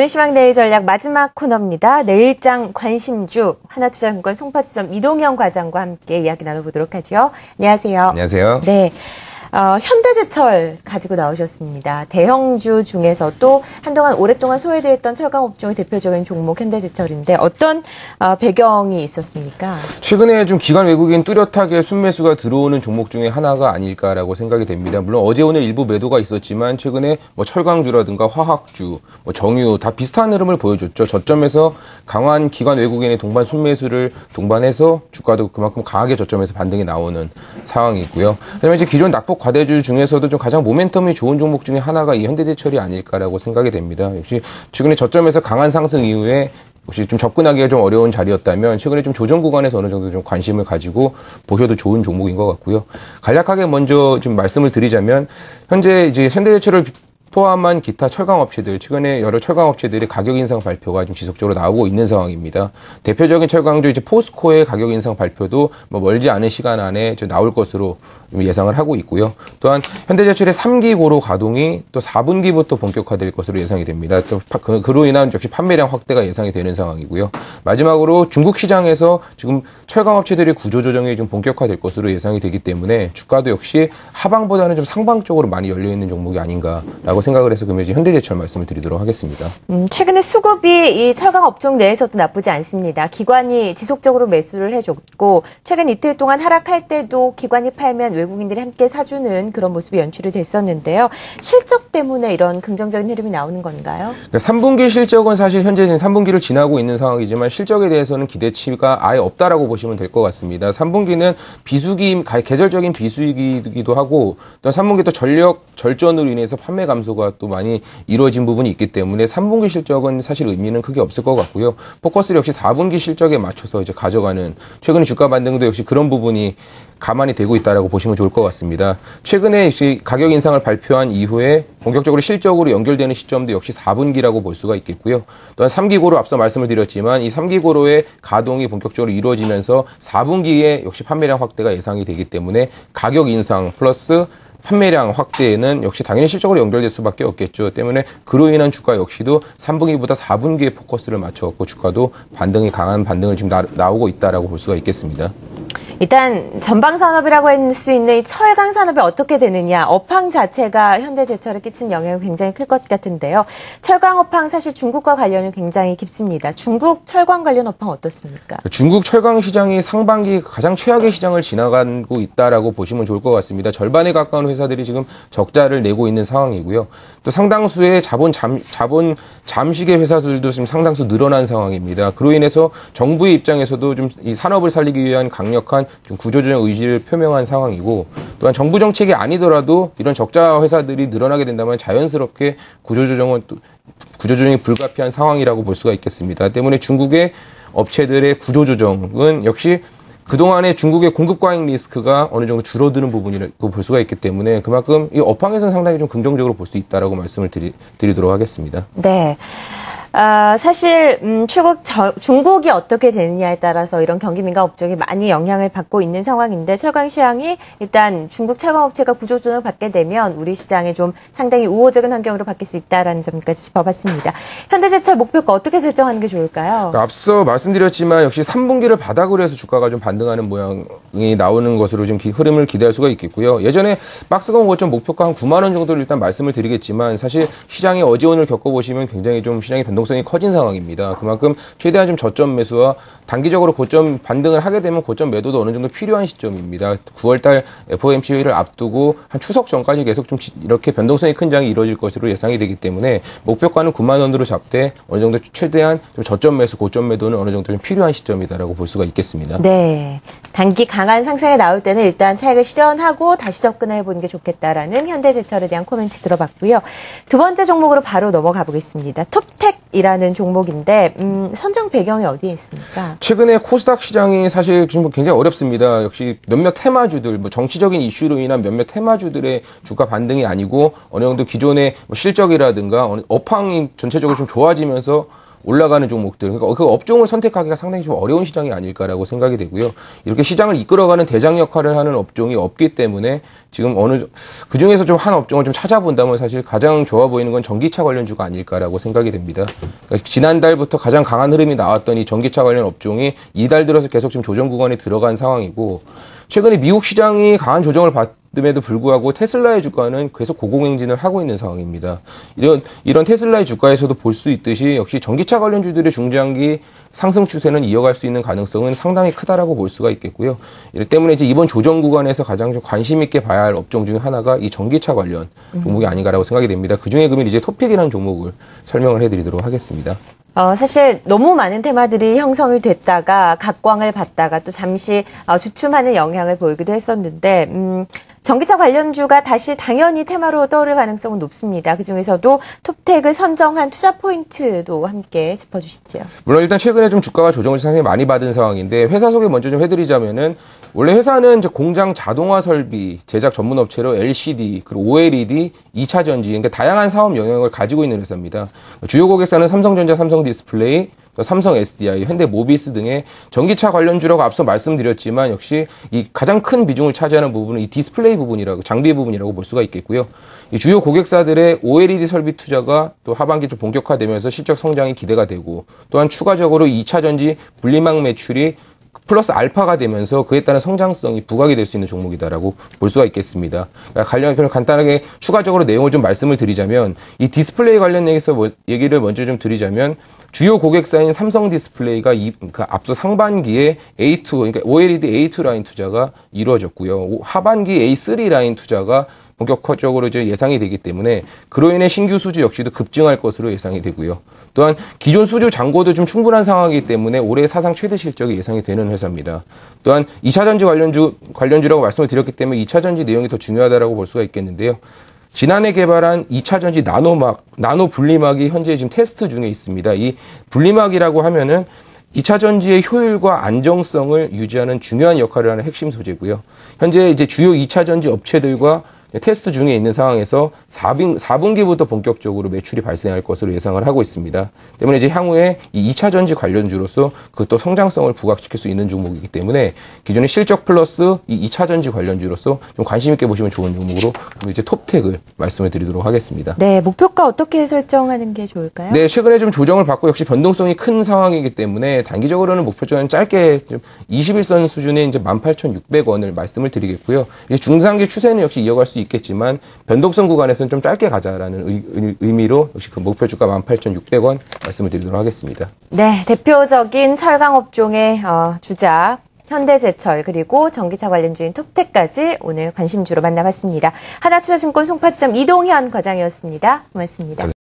오늘 시황 내일 전략 마지막 코너입니다. 내일장 관심주 하나투자증권 송파지점 이동영 과장과 함께 이야기 나눠보도록 하죠. 안녕하세요. 안녕하세요. 네. 현대제철 가지고 나오셨습니다. 대형주 중에서도 한동안 오랫동안 소외되었던 철강업종의 대표적인 종목 현대제철인데 어떤 배경이 있었습니까? 최근에 좀 기관 외국인 뚜렷하게 순매수가 들어오는 종목 중에 하나가 아닐까라고 생각이 됩니다. 물론 어제 오늘 일부 매도가 있었지만 최근에 뭐 철강주라든가 화학주, 뭐 정유 다 비슷한 흐름을 보여줬죠. 저점에서 강한 기관 외국인의 동반 순매수를 동반해서 주가도 그만큼 강하게 저점에서 반등이 나오는 상황이고요. 그다음에 이제 기존 낙폭 과대주 중에서도 좀 가장 모멘텀이 좋은 종목 중에 하나가 이 현대제철이 아닐까라고 생각이 됩니다. 역시 최근에 저점에서 강한 상승 이후에 혹시 좀 접근하기가 좀 어려운 자리였다면 최근에 좀 조정 구간에서 어느 정도 좀 관심을 가지고 보셔도 좋은 종목인 것 같고요. 간략하게 먼저 좀 말씀을 드리자면 현재 이제 현대제철을 포함한 기타 철강업체들, 최근에 여러 철강업체들의 가격 인상 발표가 좀 지속적으로 나오고 있는 상황입니다. 대표적인 철강주 이제 포스코의 가격 인상 발표도 뭐 멀지 않은 시간 안에 나올 것으로 예상을 하고 있고요. 또한 현대제철의 3기 고로 가동이 또 4분기부터 본격화될 것으로 예상이 됩니다. 또 그로 인한 역시 판매량 확대가 예상이 되는 상황이고요. 마지막으로 중국 시장에서 지금 철강업체들의 구조조정이 좀 본격화될 것으로 예상이 되기 때문에 주가도 역시 하방보다는 좀 상방 쪽으로 많이 열려있는 종목이 아닌가라고 생각을 해서 그러면 현대제철 말씀을 드리도록 하겠습니다. 최근에 수급이 이 철강 업종 내에서도 나쁘지 않습니다. 기관이 지속적으로 매수를 해줬고 최근 이틀 동안 하락할 때도 기관이 팔면 외국인들이 함께 사주는 그런 모습이 연출이 됐었는데요. 실적 때문에 이런 긍정적인 흐름이 나오는 건가요? 그러니까 3분기 실적은 사실 현재 3분기를 지나고 있는 상황이지만 실적에 대해서는 기대치가 아예 없다라고 보시면 될 것 같습니다. 3분기는 비수기, 계절적인 비수기이기도 하고 또 3분기 또 전력 절전으로 인해서 판매 감소가 또 많이 이루어진 부분이 있기 때문에 3분기 실적은 사실 의미는 크게 없을 것 같고요. 포커스를 역시 4분기 실적에 맞춰서 이제 가져가는 최근의 주가 반등도 역시 그런 부분이 가만히 되고 있다라고 보시면 좋을 것 같습니다. 최근에 가격 인상을 발표한 이후에 본격적으로 실적으로 연결되는 시점도 역시 4분기라고 볼 수가 있겠고요. 또한 3기고로 앞서 말씀을 드렸지만 이 3기고로의 가동이 본격적으로 이루어지면서 4분기에 역시 판매량 확대가 예상이 되기 때문에 가격 인상 플러스 판매량 확대에는 역시 당연히 실적으로 연결될 수밖에 없겠죠. 때문에 그로 인한 주가 역시도 3분기보다 4분기에 포커스를 맞춰갖고 주가도 강한 반등을 지금 나오고 있다라고 볼 수가 있겠습니다. 일단 전방산업이라고 할 수 있는 이 철강 산업이 어떻게 되느냐. 업황 자체가 현대제철에 끼친 영향이 굉장히 클 것 같은데요. 철강 업황 사실 중국과 관련이 굉장히 깊습니다. 중국 철강 관련 업황 어떻습니까? 중국 철강 시장이 상반기 가장 최악의 시장을 지나가고 있다라고 보시면 좋을 것 같습니다. 절반에 가까운 회사들이 지금 적자를 내고 있는 상황이고요. 또 상당수의 자본 잠식의 회사들도 지금 상당수 늘어난 상황입니다. 그로 인해서 정부의 입장에서도 좀 이 산업을 살리기 위한 강력한 좀 구조조정 의지를 표명한 상황이고 또한 정부 정책이 아니더라도 이런 적자 회사들이 늘어나게 된다면 자연스럽게 구조조정이 불가피한 상황이라고 볼 수가 있겠습니다. 때문에 중국의 업체들의 구조조정은 역시 그동안의 중국의 공급 과잉 리스크가 어느 정도 줄어드는 부분이라고 볼 수가 있기 때문에 그만큼 이 업황에서는 상당히 좀 긍정적으로 볼 수 있다라고 말씀을 드리도록 하겠습니다. 네. 사실 중국이 어떻게 되느냐에 따라서 이런 경기 민감 업종이 많이 영향을 받고 있는 상황인데 철강 시장이 일단 중국 철강업체가 구조조정을 받게 되면 우리 시장에 좀 상당히 우호적인 환경으로 바뀔 수 있다라는 점까지 짚어봤습니다. 현대제철 목표가 어떻게 설정하는 게 좋을까요? 앞서 말씀드렸지만 역시 3분기를 바닥으로 해서 주가가 좀 반등하는 모양이 나오는 것으로 좀 흐름을 기대할 수가 있겠고요. 예전에 박스권 고점 목표가 한 9만 원 정도를 일단 말씀을 드리겠지만 사실 시장이 어제 오늘 겪어보시면 굉장히 좀 시장의 변동성이 커진 상황입니다. 그만큼 최대한 좀 저점 매수와 단기적으로 고점 반등을 하게 되면 고점 매도도 어느 정도 필요한 시점입니다. 9월달 FOMC 회의를 앞두고 한 추석 전까지 계속 좀 이렇게 변동성이 큰 장이 이루어질 것으로 예상이 되기 때문에 목표가는 9만 원으로 잡되 어느 정도 최대한 좀 저점 매수, 고점 매도는 어느 정도 좀 필요한 시점이다라고 볼 수가 있겠습니다. 네, 단기 강한 상승에 나올 때는 일단 차익을 실현하고 다시 접근을 해보는 게 좋겠다라는 현대제철에 대한 코멘트 들어봤고요. 두 번째 종목으로 바로 넘어가 보겠습니다. 톱텍이라는 종목인데 선정 배경이 어디에 있습니까? 최근에 코스닥 시장이 사실 지금 굉장히 어렵습니다. 역시 몇몇 테마주들, 정치적인 이슈로 인한 몇몇 테마주들의 주가 반등이 아니고 어느 정도 기존의 실적이라든가 업황이 전체적으로 좀 좋아지면서 올라가는 종목들, 그러니까 그 업종을 선택하기가 상당히 좀 어려운 시장이 아닐까라고 생각이 되고요. 이렇게 시장을 이끌어가는 대장 역할을 하는 업종이 없기 때문에 지금 그 중에서 좀 한 업종을 좀 찾아본다면 사실 가장 좋아 보이는 건 전기차 관련주가 아닐까라고 생각이 됩니다. 그러니까 지난달부터 가장 강한 흐름이 나왔던 이 전기차 관련 업종이 이달 들어서 계속 지금 조정 구간에 들어간 상황이고, 최근에 미국 시장이 강한 조정을 받음에도 불구하고 테슬라의 주가는 계속 고공행진을 하고 있는 상황입니다. 이런 테슬라의 주가에서도 볼 수 있듯이 역시 전기차 관련주들의 중장기 상승 추세는 이어갈 수 있는 가능성은 상당히 크다라고 볼 수가 있겠고요. 이렇기 때문에 이제 이번 조정 구간에서 가장 좀 관심 있게 봐야 할 업종 중에 하나가 이 전기차 관련 종목이 아닌가라고 생각이 됩니다. 그중에 그러면 이제 토픽이라는 종목을 설명을 해드리도록 하겠습니다. 사실 너무 많은 테마들이 형성이 됐다가 각광을 받다가 또 잠시 주춤하는 영향을 보이기도 했었는데, 전기차 관련주가 다시 당연히 테마로 떠오를 가능성은 높습니다. 그중에서도 톱택을 선정한 투자 포인트도 함께 짚어주시죠. 물론 일단 최근에 좀 주가가 조정을 상당히 많이 받은 상황인데, 회사 소개 먼저 좀 해드리자면은, 원래 회사는 이제 공장 자동화 설비 제작 전문 업체로 LCD, 그리고 OLED, 2차 전지, 그러니까 다양한 사업 영역을 가지고 있는 회사입니다. 주요 고객사는 삼성전자, 삼성디스플레이, 삼성 SDI, 현대모비스 등의 전기차 관련주라고 앞서 말씀드렸지만 역시 이 가장 큰 비중을 차지하는 부분은 이 디스플레이 부분이라고, 장비 부분이라고 볼 수가 있겠고요. 이 주요 고객사들의 OLED 설비 투자가 또 하반기 좀 본격화되면서 실적 성장이 기대가 되고, 또한 추가적으로 2차 전지 분리막 매출이 플러스 알파가 되면서 그에 따른 성장성이 부각이 될 수 있는 종목이다라고 볼 수가 있겠습니다. 그러니까 간단하게 추가적으로 내용을 좀 말씀을 드리자면, 이 디스플레이 관련해서 얘기를 먼저 좀 드리자면, 주요 고객사인 삼성 디스플레이가 그러니까 앞서 상반기에 A2, 그러니까 OLED A2 라인 투자가 이루어졌고요. 하반기 A3 라인 투자가 본격적으로 이제 예상이 되기 때문에 그로 인해 신규 수주 역시도 급증할 것으로 예상이 되고요. 또한 기존 수주 잔고도 좀 충분한 상황이기 때문에 올해 사상 최대 실적이 예상이 되는 회사입니다. 또한 2차 전지 관련주라고 말씀을 드렸기 때문에 2차 전지 내용이 더 중요하다고 볼 수가 있겠는데요. 지난해 개발한 2차 전지 나노 분리막이 현재 지금 테스트 중에 있습니다. 이 분리막이라고 하면은 2차 전지의 효율과 안정성을 유지하는 중요한 역할을 하는 핵심 소재고요. 현재 이제 주요 2차 전지 업체들과 테스트 중에 있는 상황에서 4분기부터 본격적으로 매출이 발생할 것으로 예상을 하고 있습니다. 때문에 이제 향후에 이 2차 전지 관련주로서 그 또 성장성을 부각시킬 수 있는 종목이기 때문에 기존의 실적 플러스 이 2차 전지 관련주로서 좀 관심 있게 보시면 좋은 종목으로 이제 톱택을 말씀을 드리도록 하겠습니다. 네, 목표가 어떻게 설정하는 게 좋을까요? 네, 최근에 좀 조정을 받고 역시 변동성이 큰 상황이기 때문에 단기적으로는 목표점은 짧게 좀 21선 수준의 이제 18,600원을 말씀을 드리겠고요. 중장기 추세는 역시 이어갈 수 있겠지만 변동성 구간에서는 좀 짧게 가자라는 의미로 역시 그 목표 주가 18,600원 말씀을 드리도록 하겠습니다. 네, 대표적인 철강 업종의 주자 현대제철 그리고 전기차 관련주인 톱택까지 오늘 관심주로 만나봤습니다. 하나투자증권 송파지점 이동현 과장이었습니다. 고맙습니다.